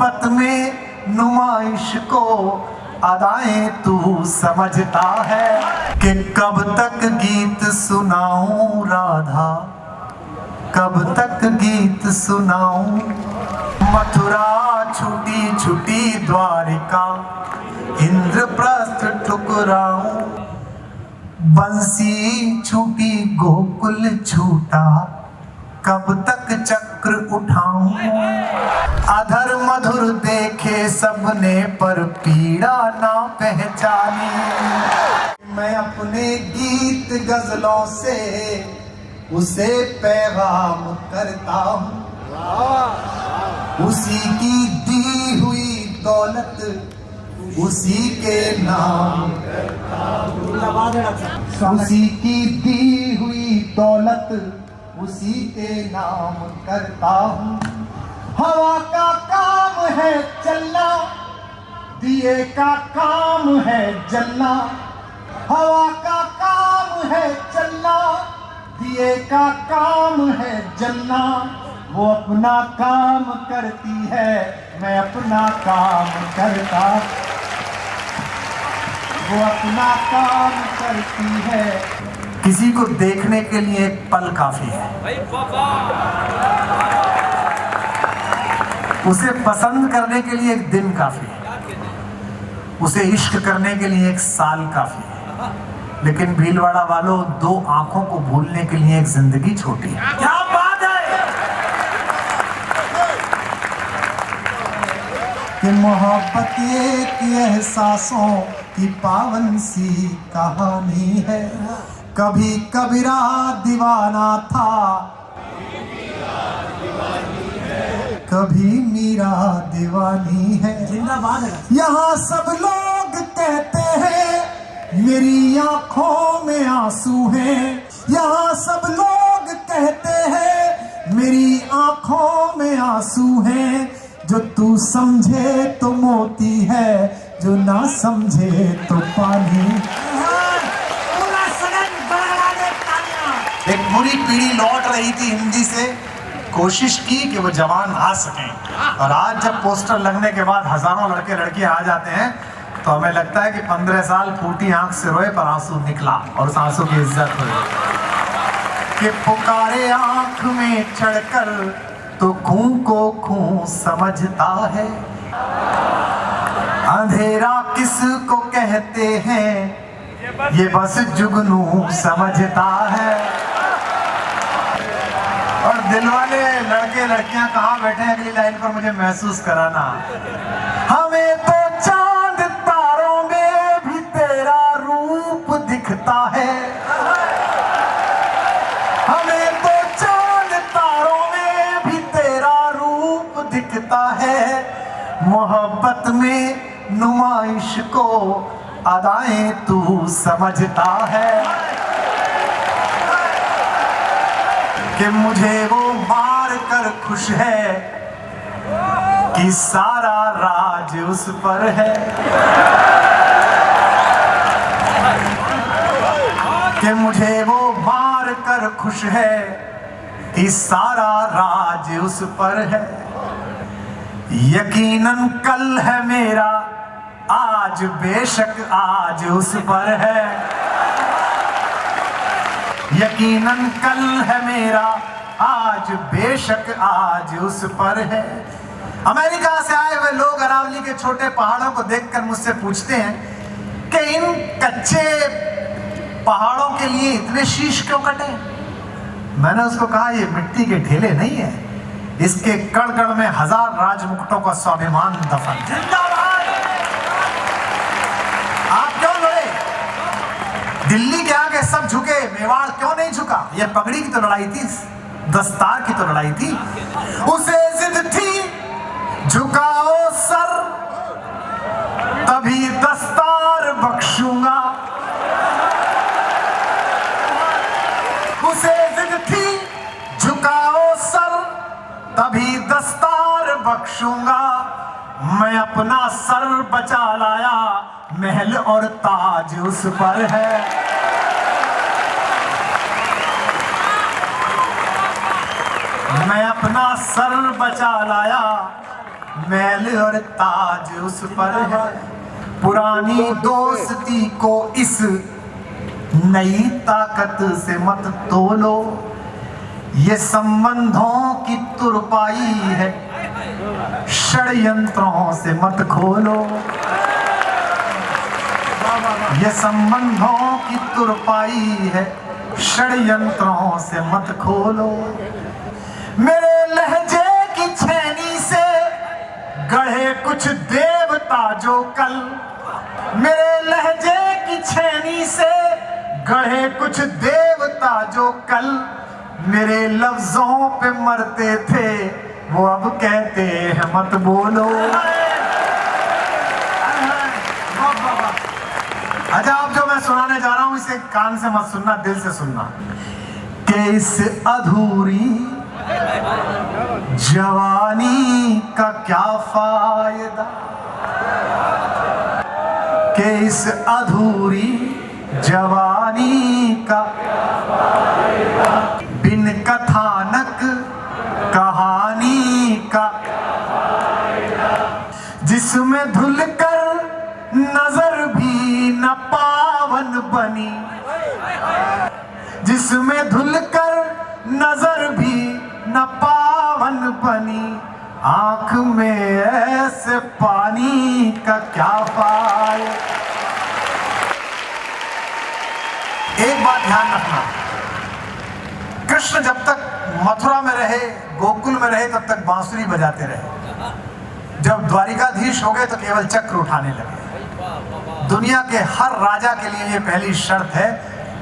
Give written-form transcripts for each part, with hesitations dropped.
मोहब्बत में नुमाइश को अदाएं तू समझता है कि कब तक गीत सुनाऊं राधा, कब तक गीत सुनाऊं। मथुरा छुटी छुटी द्वारिका, इंद्रप्रस्थ ठुकराऊं। बंसी छूटी गोकुल छूटा, कब तक चक्र उठाऊं। अधर मधुर देखे सबने पर पीड़ा ना पहचानी। मैं अपने गीत गजलों से उसे पैगाम करता हूँ। उसी की दी हुई दौलत उसी के नाम करता हूँ। उसी की दी हुई दौलत उसी के नाम करता हूँ। हवा का काम है चलना, दिए का काम है जलना। हवा का काम है चलना, दिए का काम है जलना। वो अपना काम करती है, मैं अपना काम करता। वो अपना काम करती है। किसी को देखने के लिए एक पल काफी है, उसे पसंद करने के लिए एक दिन काफी है, उसे इश्क करने के लिए एक साल काफी है। लेकिन भीलवाड़ा वालों, दो आंखों को भूलने के लिए एक जिंदगी छोटी है। क्या बात है कि मोहब्बत एक एहसासों की पावन सी कहानी है। कभी कबीरा दीवाना था, कभी मीरा दीवानी है। यहाँ सब लोग कहते हैं मेरी आंखों में आंसू हैं। यहाँ सब लोग कहते हैं मेरी आंखों में आंसू हैं। जो तू समझे तो मोती है, जो ना समझे तो पानी। एक पूरी पीढ़ी लौट रही थी हिंदी से, कोशिश की कि वो जवान आ सकें। और आज जब पोस्टर लगने के बाद हजारों लड़के लड़कियां आ जाते हैं तो हमें लगता है कि 15 साल फूटी आंख से रोए पर आंसू निकला और उस आंसू की इज्जत हुई। कि पुकारे आंख में चढ़कर तो खून को खून समझता है। अंधेरा किसको कहते हैं ये बस जुगनू समझता है। और दिल वाले लड़के लड़कियां कहाँ बैठे हैं अगली लाइन पर मुझे महसूस कराना। हमें तो चांद तारों में भी तेरा रूप दिखता है। हमें तो चांद तारों में भी तेरा रूप दिखता है। मोहब्बत में नुमाइश को अदाएं तू समझता है। कि मुझे वो मार कर खुश है कि सारा राज उस पर है। कि मुझे वो मार कर खुश है कि सारा राज उस पर है। यकीनन कल है मेरा, आज बेशक आज उस पर है। यकीनन कल है मेरा, आज बेशक आज उस पर है। अमेरिका से आए हुए लोग अरावली के छोटे पहाड़ों को देखकर मुझसे पूछते हैं कि इन कच्चे पहाड़ों के लिए इतने शीश क्यों कटे। मैंने उसको कहा ये मिट्टी के ढेले नहीं है, इसके कण कण में 1000 राजमुकुटों का स्वाभिमान दफन। जिंदाबाद। आप क्यों लड़े? दिल्ली के आगे सब झुके, मेवाड़ क्यों नहीं झुका? ये पगड़ी की तो लड़ाई थी, दस्तार की तो लड़ाई थी। उसे जिद थी झुकाओ सर तभी दस्तार बख्शूंगा। उसे जिद थी झुकाओ सर तभी दस्तार बख्शूंगा। मैं अपना सर बचा लाया, महल और ताज उस पर है। मैं अपना सर बचा लाया, मैल और ताज उस पर है। पुरानी दोस्ती को इस नई ताकत से मत तोलो, ये संबंधों की तुरपाई है, षड्यंत्रों से मत खोलो। ये संबंधों की तुरपाई है, षड्यंत्रों से मत खोलो। मेरे लहजे की छेनी से गढ़े कुछ देवता जो कल, मेरे लहजे की छेनी से गढ़े कुछ देवता जो कल मेरे लफ्जों पे मरते थे, वो अब कहते हैं मत बोलो। अच्छा, अब जो मैं सुनाने जा रहा हूं इसे कान से मत सुनना, दिल से सुनना। कि इस अधूरी जवानी का क्या फायदा, कि इस अधूरी जवानी का बिन कथानक कहानी का, जिसमें धुलकर नजर भी न पावन बनी, जिसमें धुलकर नजर भी न पावन बनी, आंख में ऐसे पानी का क्या पाए। एक बात ध्यान रखना, कृष्ण जब तक मथुरा में रहे, गोकुल में रहे, तब तक बांसुरी बजाते रहे। जब द्वारिकाधीश हो गए तो केवल चक्र उठाने लगे। दुनिया के हर राजा के लिए ये पहली शर्त है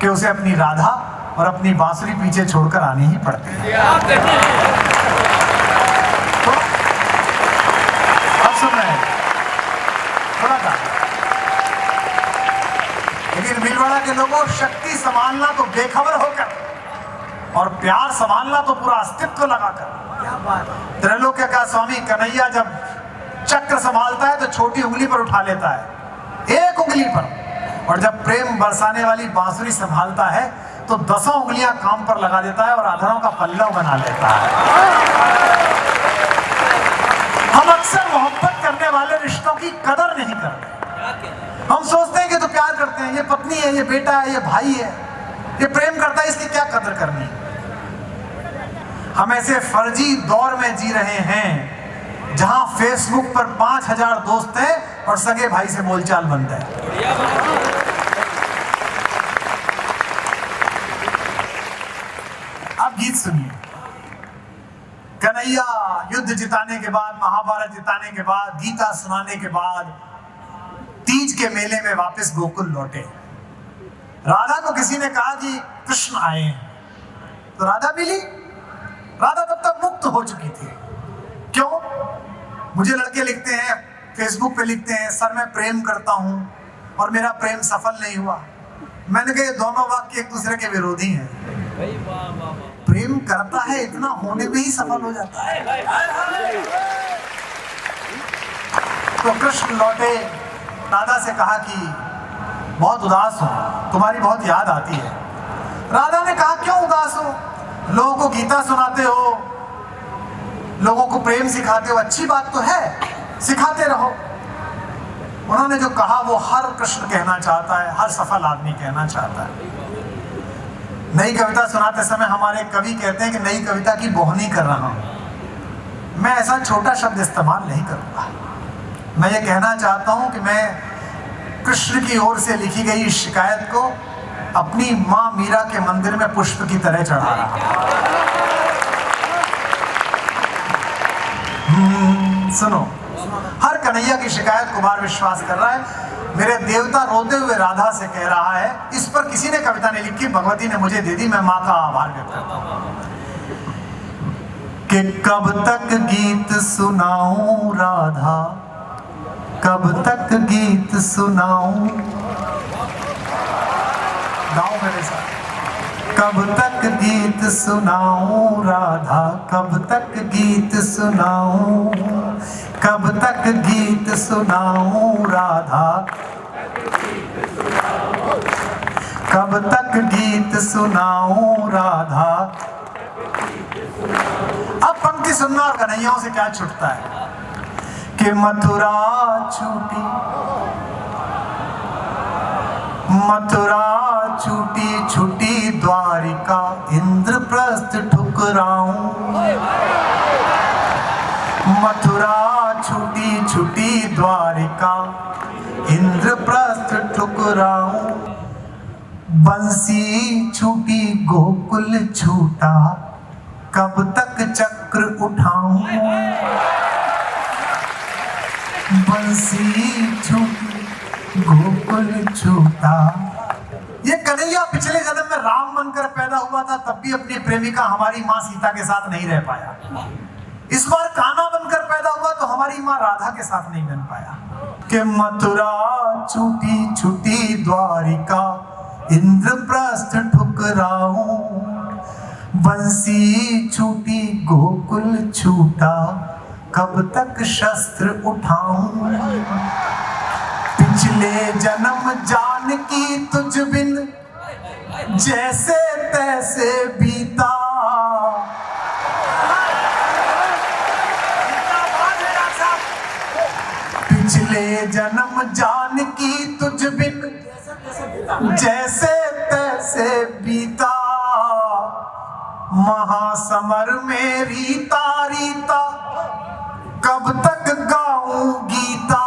कि उसे अपनी राधा और अपनी बांसुरी पीछे छोड़कर आनी ही पड़ती है। तो अब सुन रहे हैं थोड़ा सा, लेकिन भीलवाड़ा के लोगों, शक्ति संभालना तो बेखबर होकर और प्यार संभालना तो पूरा अस्तित्व लगाकर। त्रैलोक्य का स्वामी कन्हैया जब चक्र संभालता है तो छोटी उंगली पर उठा लेता है, एक उंगली पर, और जब प्रेम बरसाने वाली बांसुरी संभालता है तो 10 उंगलियां काम पर लगा देता है और आधारों का पल्लव बना लेता है। हम अक्सर मोहब्बत करने वाले रिश्तों की कदर नहीं करते। हम सोचते हैं कि तो प्यार करते हैं, ये पत्नी है, ये बेटा है, ये भाई है, ये प्रेम करता है, इसकी क्या कदर करनी। हम ऐसे फर्जी दौर में जी रहे हैं जहां फेसबुक पर 5000 दोस्त हैं और सगे भाई से बोलचाल बंद है। अब गीत सुनिए। कन्हैया युद्ध जिताने के बाद, महाभारत जिताने के बाद, गीता सुनाने के बाद तीज के मेले में वापस गोकुल लौटे। राधा को किसी ने कहा कि कृष्ण आए हैं, तो राधा मिली। राधा तब तक मुक्त हो चुकी थी। क्यों? मुझे लड़के लिखते हैं, फेसबुक पे लिखते हैं, सर मैं प्रेम करता हूं और मेरा प्रेम सफल नहीं हुआ। मैंने कहा ये दोनों वाक्य एक दूसरे के विरोधी हैं। प्रेम करता है इतना होने में ही सफल हो जाता है। तो कृष्ण लौटे, राधा से कहा कि बहुत उदास हो, तुम्हारी बहुत याद आती है। राधा ने कहा क्यों उदास हो, लोगों को गीता सुनाते हो, लोगों को प्रेम सिखाते हो, अच्छी बात तो है, सिखाते रहो। उन्होंने जो कहा वो हर कृष्ण कहना चाहता है, हर सफल आदमी कहना चाहता है। नई कविता सुनाते समय हमारे कवि कहते हैं कि नई कविता की बोहनी कर रहा हूं। मैं ऐसा छोटा शब्द इस्तेमाल नहीं करूंगा। मैं ये कहना चाहता हूं कि मैं कृष्ण की ओर से लिखी गई शिकायत को अपनी मां मीरा के मंदिर में पुष्प की तरह चढ़ा रहा। सुनो, हर कन्हैया की शिकायत कुमार विश्वास कर रहा है। मेरे देवता रोते हुए राधा से कह रहा है, इस पर किसी ने कविता नहीं लिखी, भगवती ने मुझे दे दी, मैं मां का आभार व्यक्त करता हूं। कि कब तक गीत सुनाऊं राधा, कब तक गीत सुनाऊं, गाओ मेरे साथ। कब तक गीत सुनाऊं राधा, कब तक गीत सुनाऊं, कब तक गीत सुनाऊं राधा, कब तक गीत सुनाऊं राधा। अब पंक्ति सुनना और कन्हैयाओं से क्या छूटता है। कि मथुरा छूटी, मथुरा छूटी छूटी द्वारिका, इंद्रप्रस्थ ठुकराऊं। मथुरा छूटी छूटी द्वारिका, इंद्रप्रस्थ ठुकराऊं। बंसी छूटी गोकुल छूटा, कब तक चक्र उठाऊं। बंसी छूटी गोकुल छूटा। ये कन्हैया पिछले जन्म में राम बनकर पैदा हुआ था, तब भी अपनी प्रेमिका हमारी माँ सीता के साथ नहीं रह पाया। इस बार कान्हा बनकर पैदा हुआ तो हमारी माँ राधा के साथ नहीं बन पाया। कि मथुरा छूटी छूटी द्वारिका, इंद्रप्रस्थ ठुकराऊं। बंसी छूटी गोकुल छूटा, कब तक शस्त्र उठाऊं। पिछले जन्म जानकी तुझ बिन जैसे तैसे बीता। पिछले जन्म जानकी तुझ बिन जैसे तैसे बीता। महासमर में रीता रीता, कब तक गाऊं गीता।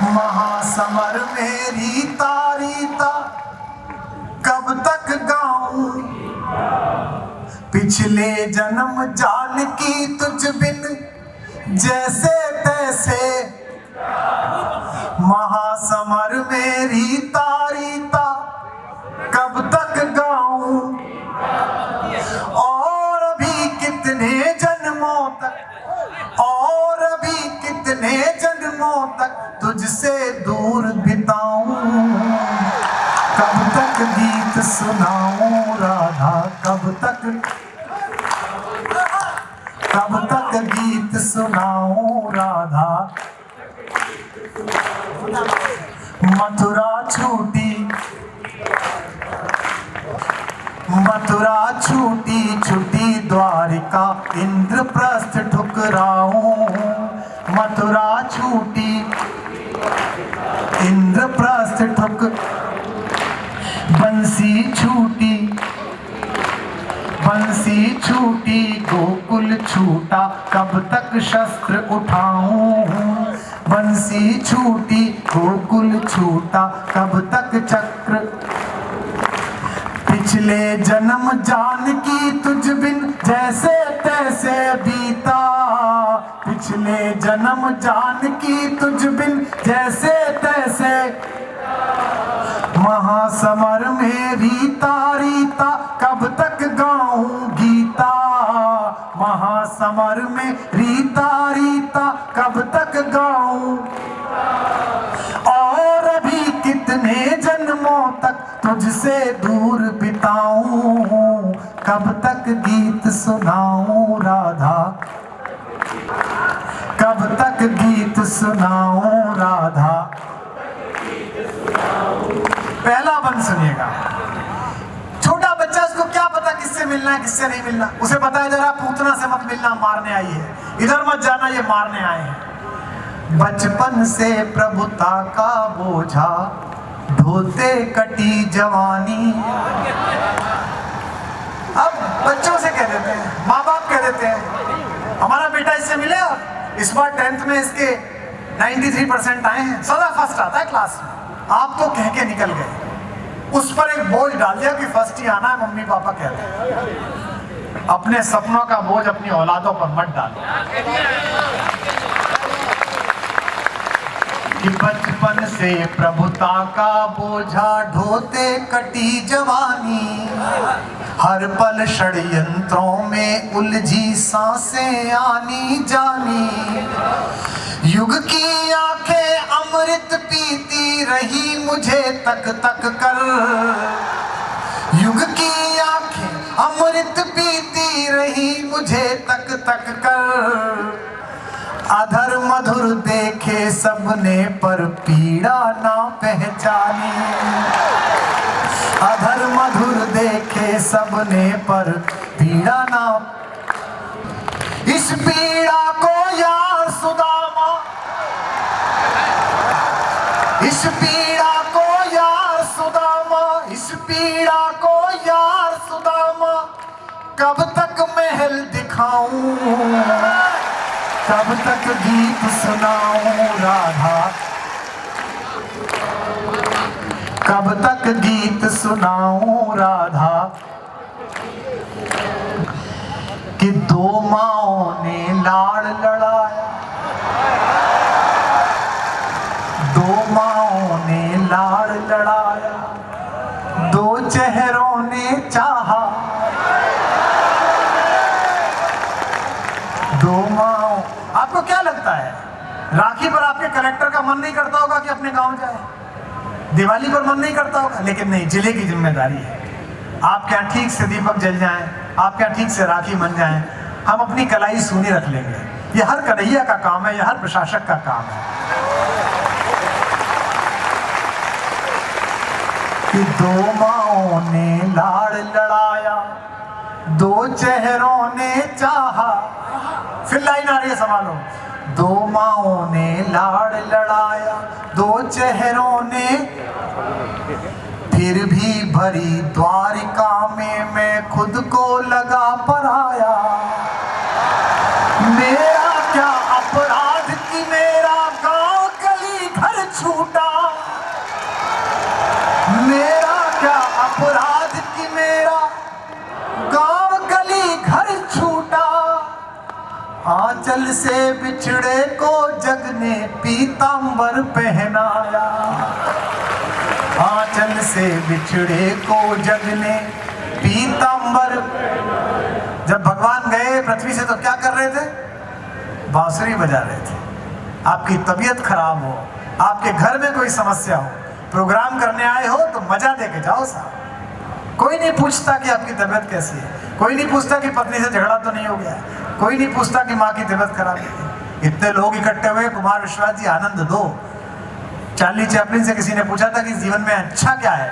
महासमर में रीता रीता, कब तक गाऊं। पिछले जन्म जानकी तुझ बिन जैसे तैसे। महासमर में रीता रीता, कब तक गाऊं। और अभी कितने जन्मों तक, और अभी कितने जन्मों तक तुझसे दूर बिताऊं। कब तक गीत सुनाऊं राधा, कब तक गीत सुनाऊं राधा। मथुरा छूटी, मथुरा छूटी छूटी द्वारिका, इंद्रप्रस्थ ठुकराऊं। मथुरा छूटी इंद्रप्रस्थ ठुक। बंसी छूटी, बंसी छूटी गोकुल छूटा, कब तक शस्त्र उठाऊं। बंसी छूटी गोकुल छूटा, कब तक चक्र। पिछले जन्म जानकी तुझ बिन जैसे तैसे बीता। पिछले जन्म जानकी तुझ बिन जैसे तैसे। महासमर में रीता रीता, कब तक गाऊं गीता। महासमर में रीता रीता, कब तक गाऊं। और अभी कितने जन्मों तक तुझसे दूर बिताऊं। कब तक गीत सुनाऊं राधा, कब तक गीत सुनाऊं राधा। पहला बंद सुनिएगा। छोटा बच्चा, उसको क्या पता किससे मिलना है किससे नहीं मिलना। उसे पता है जरा पूतना से मत मिलना, मारने आई है। इधर मत जाना, ये मारने आए हैं। बचपन से प्रभुता का बोझा ढोते कटी जवानी। अब बच्चों से कह देते हैं, माँ बाप कह देते हैं हमारा बेटा इससे मिले। इस बार 10th में इसके 93% आए हैं, सदा फर्स्ट आता है क्लास में। आप तो कह के निकल गए, उस पर एक बोझ डाल दिया कि फर्स्ट ही आना है। मम्मी पापा कहते हैं अपने सपनों का बोझ अपनी औलादों पर मत डालो। कि बचपन से प्रभुता का बोझा ढोते कटी जवानी। हर पल षड्यंत्रों में उलझी सांसें आनी जानी। युग की आंखें अमृत पीती रही मुझे तक तक कर। युग की आंखें अमृत पीती रही मुझे तक तक कर। अधर मधुर देखे सबने पर पीड़ा ना पहचानी। अधर मधुर देखे सबने पर पीड़ा ना। इस इस पीड़ा को यार सुदामा, इस पीड़ा को यार सुदामा, इस पीड़ा को यार सुदामा, कब तक महल दिखाऊं, कब तक गीत सुनाऊं राधा, कब तक गीत सुनाऊं राधा, कि दो माओं ने लाड़ लड़ाया, दो माओं ने लाड़ लड़ाया, दो चेहरों ने चाहा, दो माओं। आपको क्या लगता है राखी पर आपके कलेक्टर का मन नहीं करता होगा कि अपने गांव जाए? दिवाली पर मन नहीं करता होगा? लेकिन नहीं, जिले की जिम्मेदारी है। आपके यहाँ ठीक से दीपक जल जाएं, आपके यहाँ ठीक से राखी बन जाएं, हम अपनी कलाई सूनी रख लेंगे। ये हर कन्हैया का काम है, ये हर प्रशासक का काम है। कि दो माओं ने लाड़ लड़ाया, दो चेहरों ने चाहा। फिर लाइन आ रही है, संभालो। दो माओं ने लाड़ लड़ाया, दो चेहरों ने, फिर भी भरी द्वारिका में मैं खुद को लगा पराया। मेरा क्या अपराध कि मेरा गांव गली घर छूटा, मेरा क्या अपराध कि मेरा गांव गली घर छूटा। आंचल से बिछड़े को जग ने पीतांबर पहनाया, आंचल से बिछड़े को जग ने पीतांबर। जब भगवान गए पृथ्वी से तो क्या कर रहे थे? बांसुरी बजा रहे थे। आपकी तबीयत खराब हो, आपके घर में कोई समस्या हो, प्रोग्राम करने आए हो तो मजा दे के जाओ साहब। कोई नहीं पूछता कि आपकी तबीयत कैसी है, कोई नहीं पूछता कि पत्नी से झगड़ा तो नहीं हो गया, कोई नहीं पूछता कि माँ की तबीयत खराब है। इतने लोग इकट्ठे हुए, कुमार विश्वास जी आनंद दो। चार्ली चैपलिन से किसी ने पूछा था कि जीवन में अच्छा क्या है,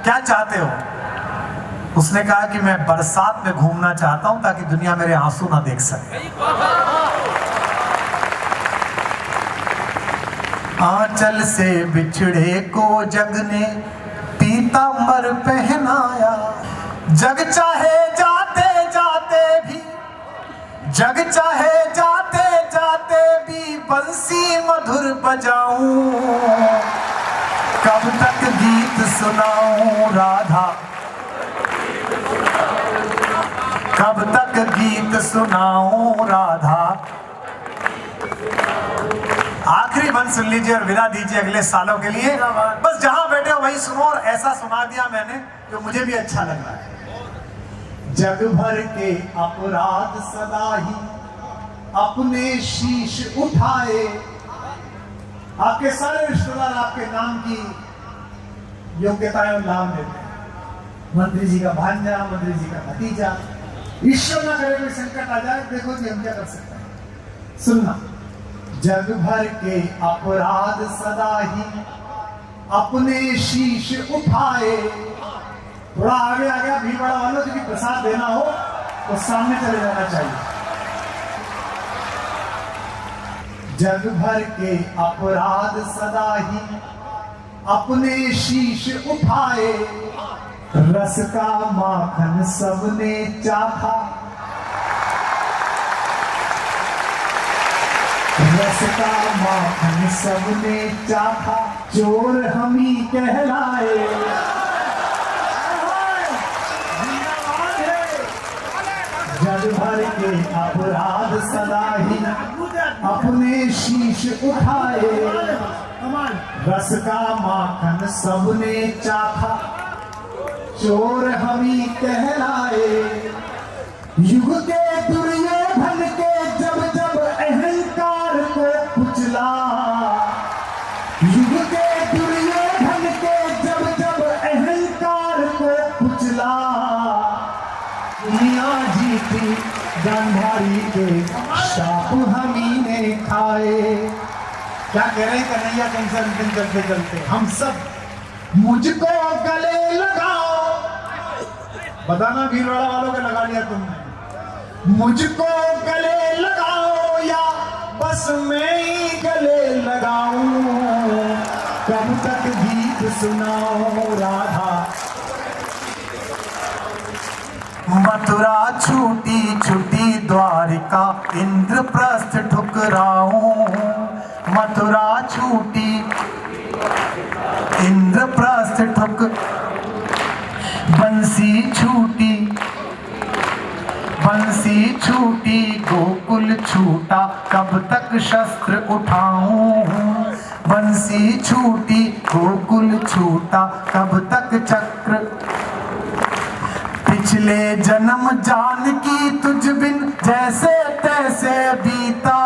क्या चाहते हो? उसने कहा कि मैं बरसात में घूमना चाहता हूं ताकि दुनिया मेरे आंसू ना देख सके। आंचल से बिछड़े को जग ने पीतांबर पहनाया। जग चाहे जाते जाते भी, जग चाहे जाते जाते भी बंसी मधुर बजाऊं, कब तक गीत सुनाऊं राधा, कब तक गीत सुनाऊं राधा। आखिरी बंद सुन लीजिए और विदा दीजिए अगले सालों के लिए। बस जहां बैठे हो वही सुनो, और ऐसा सुना दिया मैंने जो मुझे भी अच्छा लग रहा है। जग भर के अपराध सदा ही अपने शीश उठाए। आपके सारे रिश्तेदार आपके नाम की योग्यताएं और लाभ देते हैं। मंत्री जी का भांजा, मंत्री जी का भतीजा। ईश्वर ना करे कोई संकट आ जाए, देखो कि हम क्या कर सकते हैं। सुनना। जग भर के अपराध सदा ही अपने शीश उठाए। थोड़ा आगे आ गया, भीड़ बड़ा वालों, जो प्रसाद देना हो तो सामने चले जाना चाहिए। जग भर के अपराध सदा ही अपने शीश उठाए। रस का माखन सबने चाखा, रस का माखन सबने चाखा, चोर हम ही कहलाए। जग भर के अपराध सदा ही अपने शीश उठाए। रस का माखन सबने चाखा, चोर हम ही कहलाए। युग के दुर्योधन के जब जब अहंकार को कुचला, युग के दुर्योधन के जब जब अहंकार को कुचला। दुनिया जीती गांधारी के शाप हमी ने खाए। क्या कह रहे हैं कन्हैया तुमसे अंतिम चलते चलते? हम सब मुझको गले लगाओ। बताना भीलवाड़ा वालों के लगा लिया तुमने। मुझको गले लगा पास मैं ही गले लगाऊं, कब तक गीत सुनाऊं राधा। मथुरा छूटी छूटी द्वारिका, इंद्रप्रस्थ ठुकराऊं। मथुरा छूटी इंद्रप्रस्थ ठुक, बंसी छूटी गोकुल छूटा, कब तक शस्त्र उठाऊं। बंसी छूटी गोकुल छूटा, कब तक चक्र। पिछले जन्म जानकी तुझ बिन जैसे तैसे बीता,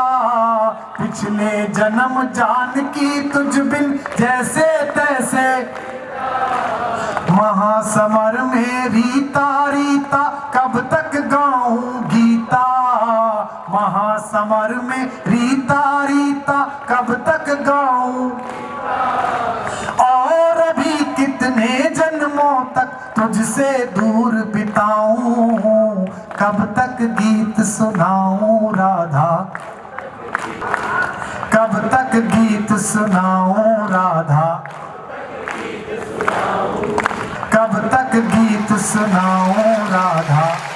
पिछले जन्म जानकी तुझ बिन जैसे तैसे। महासमर में रीता रीता, कब तक गाऊं गीता। महासमर में रीता रीता, कब तक गाऊं। और अभी कितने जन्मों तक तुझसे दूर बिताऊं, कब तक गीत सुनाऊं राधा। कब तक गीत सुनाऊं राधा। कब तक गीत सुनाऊं राधा।